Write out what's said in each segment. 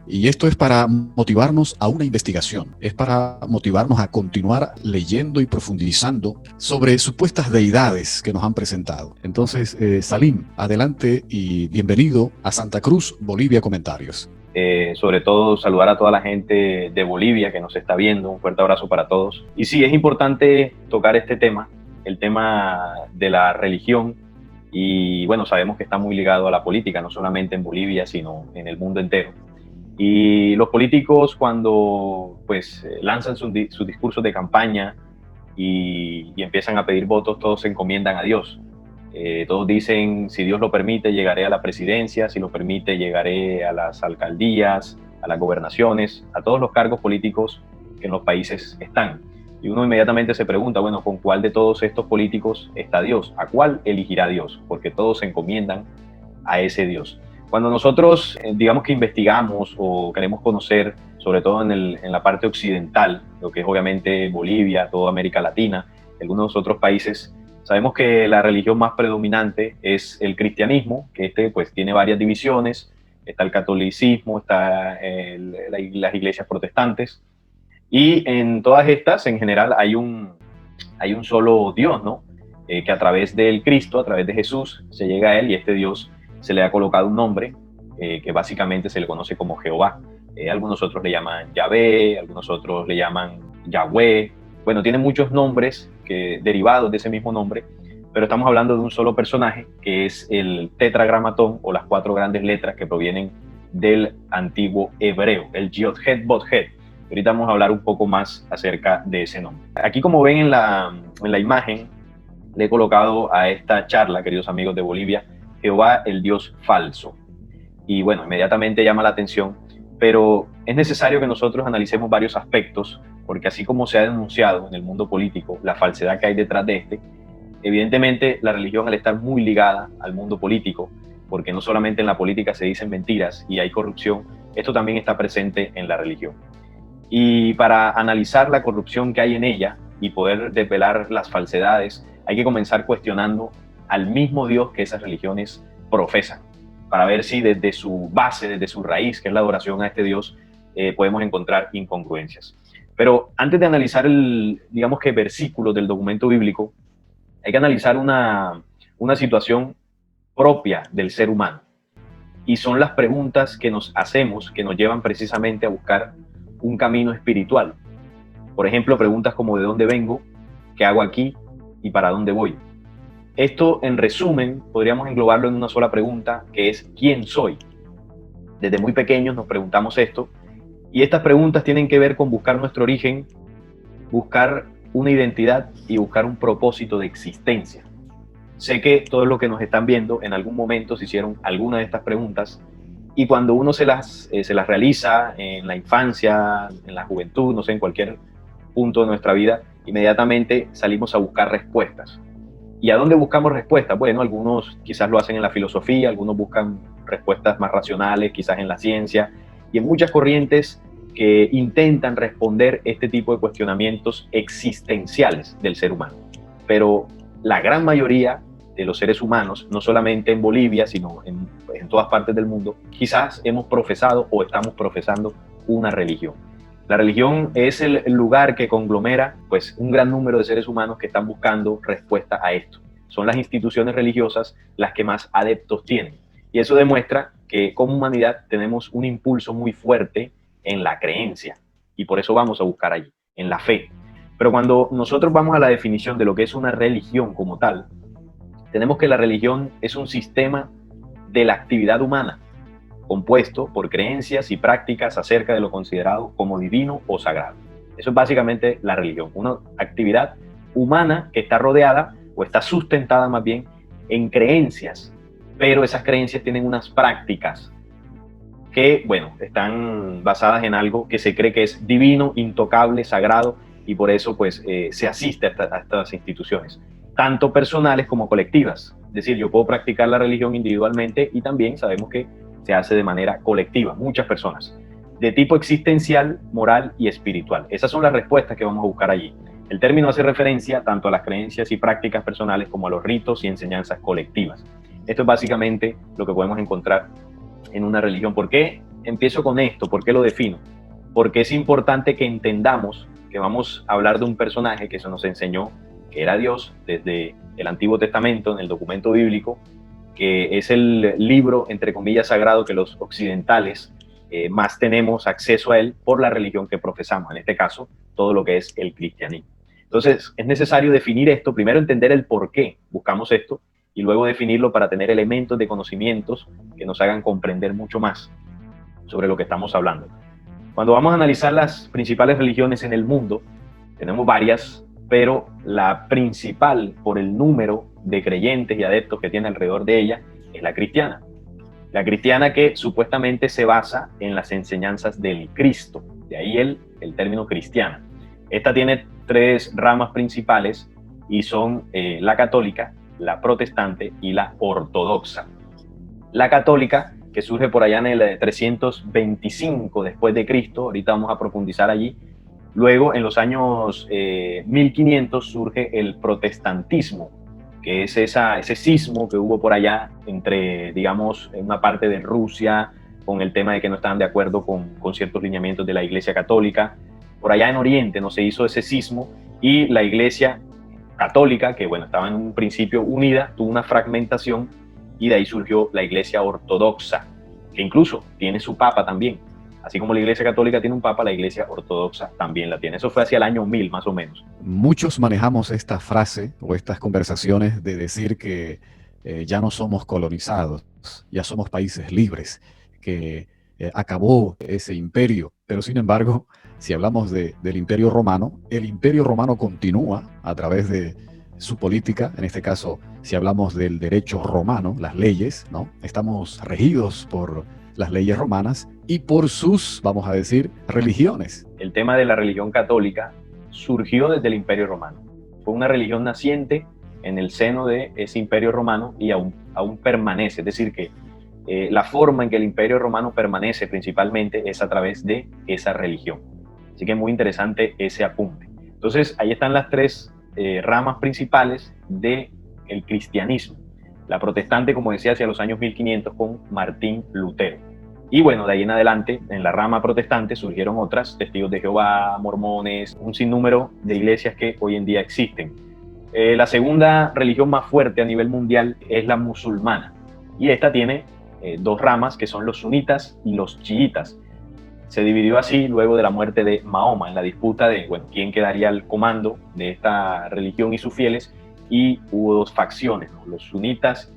Y esto es para motivarnos a una investigación, es para motivarnos a continuar leyendo y profundizando sobre supuestas deidades que nos han presentado. Entonces, Salim, adelante y bienvenido a Santa Cruz, Bolivia Comentarios. Sobre todo saludar a toda la gente de Bolivia que nos está viendo, un fuerte abrazo para todos. Y sí, es importante tocar este tema, el tema de la religión, y bueno, sabemos que está muy ligado a la política, no solamente en Bolivia, sino en el mundo entero. Y los políticos cuando pues lanzan sus discursos de campaña y empiezan a pedir votos, todos se encomiendan a Dios. Todos dicen, si Dios lo permite, llegaré a la presidencia, si lo permite, llegaré a las alcaldías, a las gobernaciones, a todos los cargos políticos que en los países están. Y uno inmediatamente se pregunta, bueno, ¿con cuál de todos estos políticos está Dios? ¿A cuál elegirá Dios? Porque todos se encomiendan a ese Dios. Cuando nosotros, digamos que investigamos o queremos conocer, sobre todo en la parte occidental, lo que es obviamente Bolivia, toda América Latina, algunos otros países, sabemos que la religión más predominante es el cristianismo, que pues tiene varias divisiones. Está el catolicismo, está las iglesias protestantes, y en todas estas, en general, hay un solo Dios, ¿no? Que a través del Cristo, a través de Jesús, se llega a él, y este Dios se le ha colocado un nombre que básicamente se le conoce como Jehová. Algunos otros le llaman Yahvé, algunos otros le llaman Yahweh. Bueno, tiene muchos nombres derivados de ese mismo nombre, pero estamos hablando de un solo personaje, que es el tetragramatón, o las 4 grandes letras que provienen del antiguo hebreo, el Yod-Het, Vod-Het. Ahorita vamos a hablar un poco más acerca de ese nombre. Aquí, como ven en la imagen, le he colocado a esta charla, queridos amigos de Bolivia, Jehová, el Dios falso. Y bueno, inmediatamente llama la atención, pero es necesario que nosotros analicemos varios aspectos, porque así como se ha denunciado en el mundo político la falsedad que hay detrás de este, evidentemente la religión, al estar muy ligada al mundo político, porque no solamente en la política se dicen mentiras y hay corrupción, esto también está presente en la religión. Y para analizar la corrupción que hay en ella y poder desvelar las falsedades, hay que comenzar cuestionando al mismo Dios que esas religiones profesan, para ver si desde su base, desde su raíz, que es la adoración a este Dios, podemos encontrar incongruencias. Pero antes de analizar digamos que versículos del documento bíblico, hay que analizar una situación propia del ser humano. Y son las preguntas que nos hacemos, que nos llevan precisamente a buscar un camino espiritual. Por ejemplo, preguntas como ¿de dónde vengo? ¿Qué hago aquí? ¿Y para dónde voy? Esto, en resumen, podríamos englobarlo en una sola pregunta, que es ¿quién soy? Desde muy pequeños nos preguntamos esto, y estas preguntas tienen que ver con buscar nuestro origen, buscar una identidad y buscar un propósito de existencia. Sé que todos los que nos están viendo en algún momento se hicieron alguna de estas preguntas, y cuando uno se las realiza en la infancia, en la juventud, no sé, en cualquier punto de nuestra vida, inmediatamente salimos a buscar respuestas. ¿Y a dónde buscamos respuestas? Bueno, algunos quizás lo hacen en la filosofía, algunos buscan respuestas más racionales, quizás en la ciencia, y en muchas corrientes que intentan responder este tipo de cuestionamientos existenciales del ser humano. Pero la gran mayoría de los seres humanos, no solamente en Bolivia, sino en todas partes del mundo, quizás hemos profesado o estamos profesando una religión. La religión es el lugar que conglomera pues, un gran número de seres humanos que están buscando respuesta a esto. Son las instituciones religiosas las que más adeptos tienen. Y eso demuestra que como humanidad tenemos un impulso muy fuerte en la creencia. Y por eso vamos a buscar allí, en la fe. Pero cuando nosotros vamos a la definición de lo que es una religión como tal, tenemos que la religión es un sistema de la actividad humana, compuesto por creencias y prácticas acerca de lo considerado como divino o sagrado. Eso es básicamente la religión, una actividad humana que está rodeada o está sustentada más bien en creencias, pero esas creencias tienen unas prácticas que, bueno, están basadas en algo que se cree que es divino, intocable, sagrado, y por eso pues se asiste a estas instituciones, tanto personales como colectivas. Es decir, yo puedo practicar la religión individualmente y también sabemos que se hace de manera colectiva, muchas personas, de tipo existencial, moral y espiritual. Esas son las respuestas que vamos a buscar allí. El término hace referencia tanto a las creencias y prácticas personales como a los ritos y enseñanzas colectivas. Esto es básicamente lo que podemos encontrar en una religión. ¿Por qué empiezo con esto? ¿Por qué lo defino? Porque es importante que entendamos que vamos a hablar de un personaje que se nos enseñó que era Dios desde el Antiguo Testamento, en el documento bíblico, que es el libro, entre comillas, sagrado que los occidentales más tenemos acceso a él por la religión que profesamos, en este caso, todo lo que es el cristianismo. Entonces, es necesario definir esto, primero entender el por qué buscamos esto, y luego definirlo para tener elementos de conocimientos que nos hagan comprender mucho más sobre lo que estamos hablando. Cuando vamos a analizar las principales religiones en el mundo, tenemos varias, pero la principal por el número de creyentes y adeptos que tiene alrededor de ella es la cristiana. La cristiana que supuestamente se basa en las enseñanzas del Cristo, de ahí el término cristiana. Esta tiene tres ramas principales y son la católica, la protestante y la ortodoxa. La católica, que surge por allá en el 325 después de Cristo, ahorita vamos a profundizar allí. Luego, en los años 1500, surge el protestantismo, que es ese cismo que hubo por allá entre, digamos, en una parte de Rusia, con el tema de que no estaban de acuerdo con ciertos lineamientos de la Iglesia Católica. Por allá en Oriente no se hizo ese cismo y la Iglesia Católica, que bueno, estaba en un principio unida, tuvo una fragmentación y de ahí surgió la Iglesia Ortodoxa, que incluso tiene su papa también. Así como la Iglesia Católica tiene un papa, la Iglesia Ortodoxa también la tiene. Eso fue hacia el año 1000 más o menos. Muchos manejamos esta frase o estas conversaciones de decir que ya no somos colonizados, ya somos países libres, que acabó ese imperio. Pero sin embargo, si hablamos del Imperio Romano, el Imperio Romano continúa a través de su política. En este caso, si hablamos del derecho romano, las leyes, ¿no? Estamos regidos por las leyes romanas y por sus, vamos a decir, religiones. El tema de la religión católica surgió desde el Imperio Romano. Fue una religión naciente en el seno de ese Imperio Romano y aún permanece. Es decir, que la forma en que el Imperio Romano permanece principalmente es a través de esa religión. Así que es muy interesante ese apunte. Entonces, ahí están las tres ramas principales del cristianismo. La protestante, como decía, hacia los años 1500 con Martín Lutero. Y bueno, de ahí en adelante, en la rama protestante surgieron otras, testigos de Jehová, mormones, un sinnúmero de iglesias que hoy en día existen. La segunda religión más fuerte a nivel mundial es la musulmana. Y esta tiene dos ramas, que son los sunitas y los chiitas. Se dividió así luego de la muerte de Mahoma, en la disputa de quién quedaría al comando de esta religión y sus fieles. Y hubo dos facciones, ¿no? Los sunitas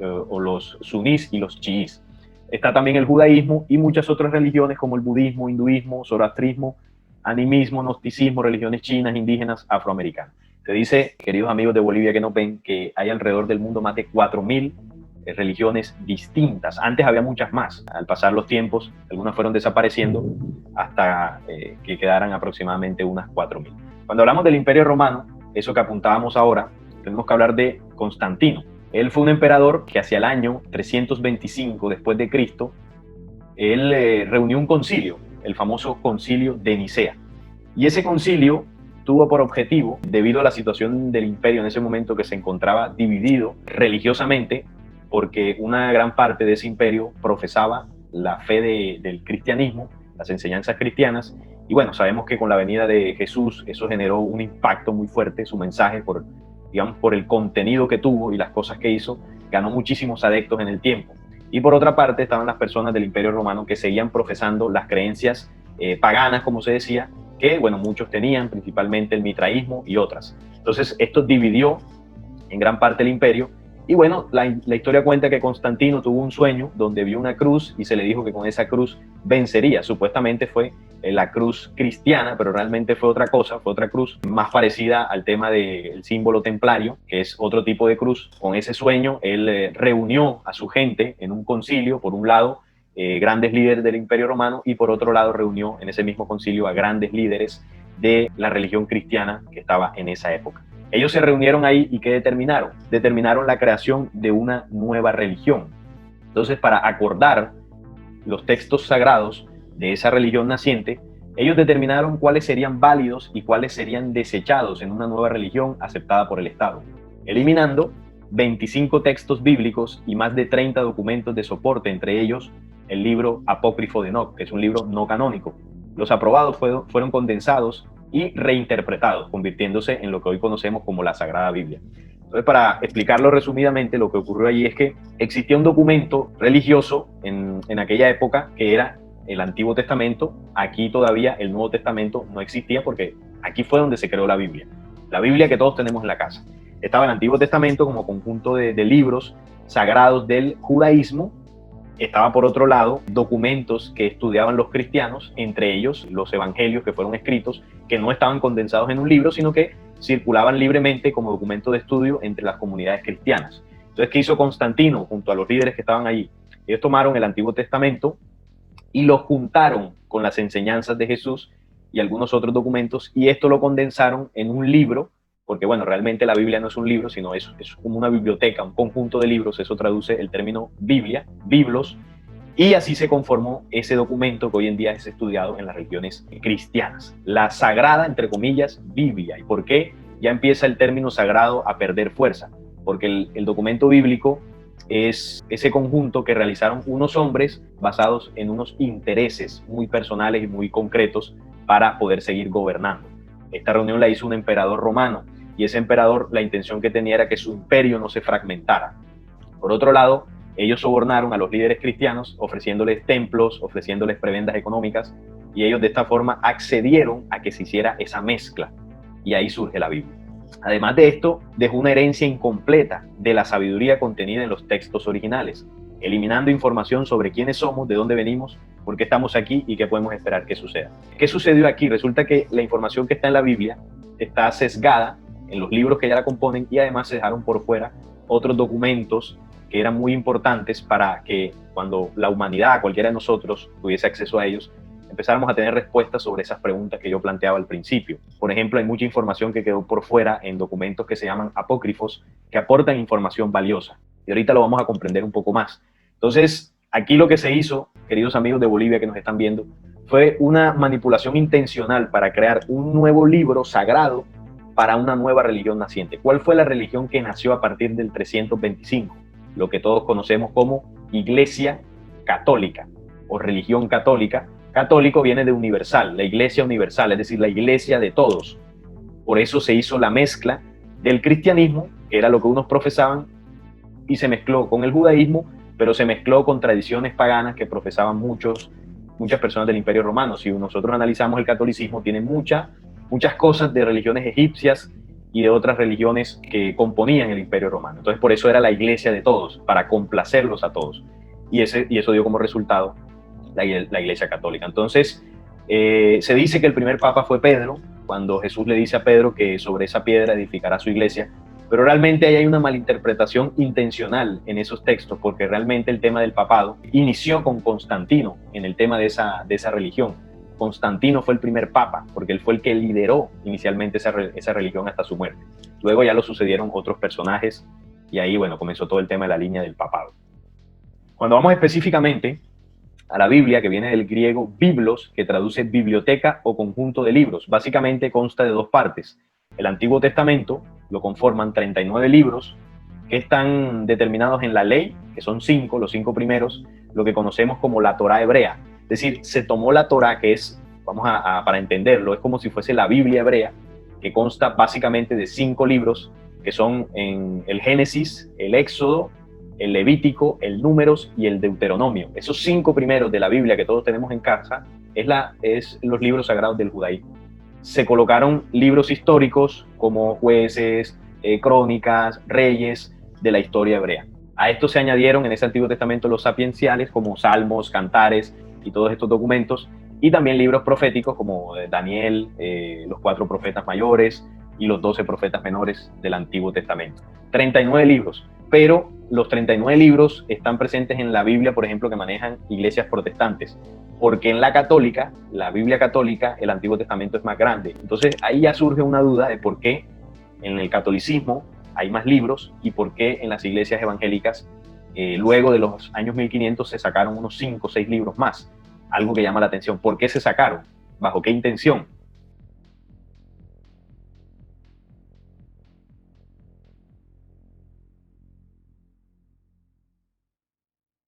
o los sunís y los chiís. Está también el judaísmo y muchas otras religiones como el budismo, hinduismo, zoroastrismo, animismo, gnosticismo, religiones chinas, indígenas, afroamericanas. Se dice, queridos amigos de Bolivia que nos ven, que hay alrededor del mundo más de 4000 religiones distintas. Antes había muchas más. Al pasar los tiempos, algunas fueron desapareciendo hasta que quedaran aproximadamente unas 4000. Cuando hablamos del Imperio Romano, eso que apuntábamos ahora, tenemos que hablar de Constantino. Él fue un emperador que hacia el año 325 después de Cristo, él reunió un concilio, el famoso concilio de Nicea. Y ese concilio tuvo por objetivo, debido a la situación del imperio en ese momento que se encontraba dividido religiosamente, porque una gran parte de ese imperio profesaba la fe del cristianismo, las enseñanzas cristianas, y bueno, sabemos que con la venida de Jesús eso generó un impacto muy fuerte, su mensaje por el contenido que tuvo y las cosas que hizo, ganó muchísimos adeptos en el tiempo. Y por otra parte estaban las personas del Imperio Romano que seguían profesando las creencias paganas, como se decía, que muchos tenían, principalmente el mitraísmo y otras. Entonces esto dividió en gran parte el imperio. Y la historia cuenta que Constantino tuvo un sueño donde vio una cruz y se le dijo que con esa cruz vencería. Supuestamente fue la cruz cristiana, pero realmente fue otra cosa, fue otra cruz más parecida al tema del símbolo templario, que es otro tipo de cruz. Con ese sueño, él reunió a su gente en un concilio, por un lado, grandes líderes del Imperio Romano, y por otro lado reunió en ese mismo concilio a grandes líderes de la religión cristiana que estaba en esa época. Ellos se reunieron ahí y ¿qué determinaron? Determinaron la creación de una nueva religión. Entonces, para acordar los textos sagrados de esa religión naciente, ellos determinaron cuáles serían válidos y cuáles serían desechados en una nueva religión aceptada por el Estado, eliminando 25 textos bíblicos y más de 30 documentos de soporte, entre ellos el libro apócrifo de Enoc, que es un libro no canónico. Los aprobados fueron condensados y reinterpretados, convirtiéndose en lo que hoy conocemos como la Sagrada Biblia. Entonces, para explicarlo resumidamente, lo que ocurrió allí es que existía un documento religioso en aquella época que era el Antiguo Testamento. Aquí todavía el Nuevo Testamento no existía porque aquí fue donde se creó la Biblia. La Biblia que todos tenemos en la casa. Estaba el Antiguo Testamento como conjunto de libros sagrados del judaísmo. Estaba por otro lado documentos que estudiaban los cristianos, entre ellos los evangelios que fueron escritos, que no estaban condensados en un libro, sino que circulaban libremente como documento de estudio entre las comunidades cristianas. Entonces, ¿qué hizo Constantino junto a los líderes que estaban allí? Ellos tomaron el Antiguo Testamento y lo juntaron con las enseñanzas de Jesús y algunos otros documentos, y esto lo condensaron en un libro, porque bueno, realmente la Biblia no es un libro, sino es como una biblioteca, un conjunto de libros. Eso traduce el término Biblia, biblos, y así se conformó ese documento que hoy en día es estudiado en las religiones cristianas. La sagrada, entre comillas, Biblia. ¿Y por qué ya empieza el término sagrado a perder fuerza? Porque el documento bíblico es ese conjunto que realizaron unos hombres basados en unos intereses muy personales y muy concretos para poder seguir gobernando. Esta reunión la hizo un emperador romano, y ese emperador, la intención que tenía era que su imperio no se fragmentara. Por otro lado, ellos sobornaron a los líderes cristianos ofreciéndoles templos, ofreciéndoles prebendas económicas, y ellos de esta forma accedieron a que se hiciera esa mezcla, y ahí surge la Biblia. Además de esto, dejó una herencia incompleta de la sabiduría contenida en los textos originales, eliminando información sobre quiénes somos, de dónde venimos, por qué estamos aquí y qué podemos esperar que suceda. ¿Qué sucedió aquí? Resulta que la información que está en la Biblia está sesgada en los libros que ya la componen, y además se dejaron por fuera otros documentos que eran muy importantes para que cuando la humanidad, cualquiera de nosotros, tuviese acceso a ellos, empezáramos a tener respuestas sobre esas preguntas que yo planteaba al principio. Por ejemplo, hay mucha información que quedó por fuera en documentos que se llaman apócrifos, que aportan información valiosa. Y ahorita lo vamos a comprender un poco más. Entonces, aquí lo que se hizo, queridos amigos de Bolivia que nos están viendo, fue una manipulación intencional para crear un nuevo libro sagrado para una nueva religión naciente. ¿Cuál fue la religión que nació a partir del 325? Lo que todos conocemos como Iglesia Católica o religión católica. Católico viene de universal, la Iglesia universal, es decir, la Iglesia de todos. Por eso se hizo la mezcla del cristianismo, que era lo que unos profesaban, y se mezcló con el judaísmo, pero se mezcló con tradiciones paganas que profesaban muchas personas del Imperio Romano. Si nosotros analizamos el catolicismo, tiene muchas cosas de religiones egipcias y de otras religiones que componían el Imperio Romano. Entonces, por eso era la iglesia de todos, para complacerlos a todos. Y eso dio como resultado la Iglesia Católica. Entonces, se dice que el primer papa fue Pedro, cuando Jesús le dice a Pedro que sobre esa piedra edificará su iglesia, pero realmente ahí hay una malinterpretación intencional en esos textos, porque realmente el tema del papado inició con Constantino en el tema de esa religión. Constantino fue el primer papa, porque él fue el que lideró inicialmente esa religión hasta su muerte. Luego ya lo sucedieron otros personajes, y ahí, bueno, comenzó todo el tema de la línea del papado. Cuando vamos específicamente a la Biblia, que viene del griego biblos, que traduce biblioteca o conjunto de libros, básicamente consta de dos partes. El Antiguo Testamento lo conforman 39 libros que están determinados en la ley, que son 5, los 5 primeros, lo que conocemos como la Torá hebrea. Es decir, se tomó la Torá, que es, para entenderlo, es como si fuese la Biblia hebrea, que consta básicamente de 5 libros, que son en el Génesis, el Éxodo, el Levítico, el Números y el Deuteronomio. Esos 5 primeros de la Biblia que todos tenemos en casa es los libros sagrados del judaísmo. Se colocaron libros históricos como Jueces, Crónicas, Reyes de la historia hebrea. A esto se añadieron en ese Antiguo Testamento los sapienciales como Salmos, Cantares y todos estos documentos, y también libros proféticos como Daniel, los 4 profetas mayores y los 12 profetas menores del Antiguo Testamento. 39 libros, pero los 39 libros están presentes en la Biblia, por ejemplo, que manejan iglesias protestantes, porque en la católica, la Biblia católica, el Antiguo Testamento es más grande. Entonces ahí ya surge una duda de por qué en el catolicismo hay más libros y por qué en las iglesias evangélicas, luego de los años 1500, se sacaron unos 5 o 6 libros más. Algo que llama la atención. ¿Por qué se sacaron? ¿Bajo qué intención?